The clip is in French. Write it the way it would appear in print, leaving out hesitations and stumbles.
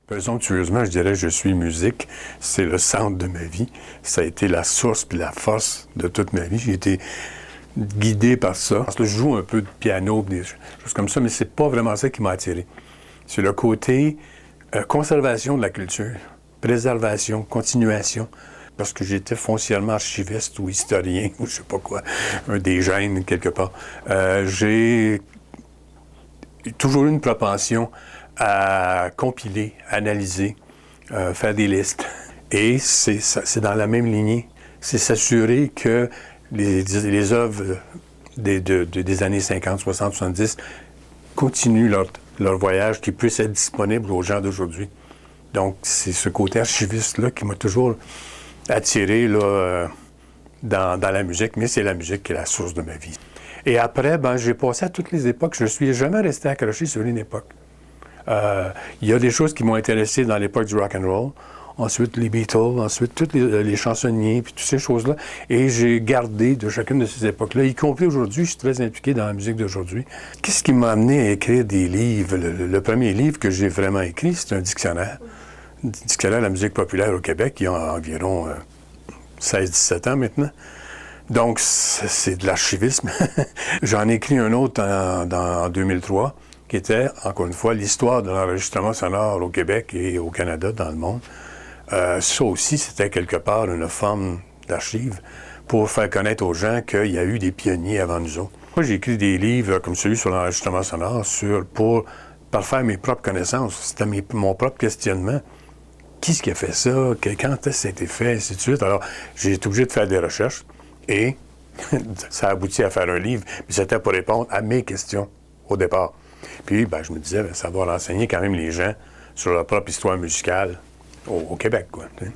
Présomptueusement, je dirais je suis musique. C'est le centre de ma vie. Ça a été la source puis la force de toute ma vie. J'ai été guidé par ça. Je joue un peu de piano, des choses comme ça, mais c'est pas vraiment ça qui m'a attiré. C'est le côté conservation de la culture, préservation, continuation. Parce que j'étais foncièrement archiviste ou historien, ou je sais pas quoi, des gènes quelque part. J'ai toujours eu une propension à compiler, analyser, faire des listes. Et c'est dans la même lignée. C'est s'assurer que les œuvres des années 50, 60, 70 continuent leur voyage, qui puissent être disponibles aux gens d'aujourd'hui. Donc, c'est ce côté archiviste-là qui m'a toujours attiré là, dans la musique, mais c'est la musique qui est la source de ma vie. Et après, j'ai passé à toutes les époques. Je ne suis jamais resté accroché sur une époque. Il y a des choses qui m'ont intéressé dans l'époque du rock and roll. Ensuite, les Beatles, ensuite, tous les chansonniers, puis toutes ces choses-là. Et j'ai gardé de chacune de ces époques-là, y compris aujourd'hui, je suis très impliqué dans la musique d'aujourd'hui. Qu'est-ce qui m'a amené à écrire des livres? Le premier livre que j'ai vraiment écrit, c'est un dictionnaire. Un dictionnaire de la musique populaire au Québec, il y a environ 16-17 ans maintenant. Donc, c'est de l'archivisme. J'en ai écrit un autre en 2003, qui était, encore une fois, l'histoire de l'enregistrement sonore au Québec et au Canada, dans le monde. Ça aussi, c'était quelque part une forme d'archive pour faire connaître aux gens qu'il y a eu des pionniers avant nous autres. Moi, j'ai écrit des livres comme celui sur l'enregistrement sonore pour parfaire mes propres connaissances. C'était mon propre questionnement. Qui est-ce qui a fait ça? Quand est-ce que ça a été fait? Ainsi de suite. Alors, j'ai été obligé de faire des recherches et ça a abouti à faire un livre. Mais c'était pour répondre à mes questions au départ. Puis, je me disais, ça va renseigner quand même les gens sur leur propre histoire musicale au Québec, quoi. T'sais.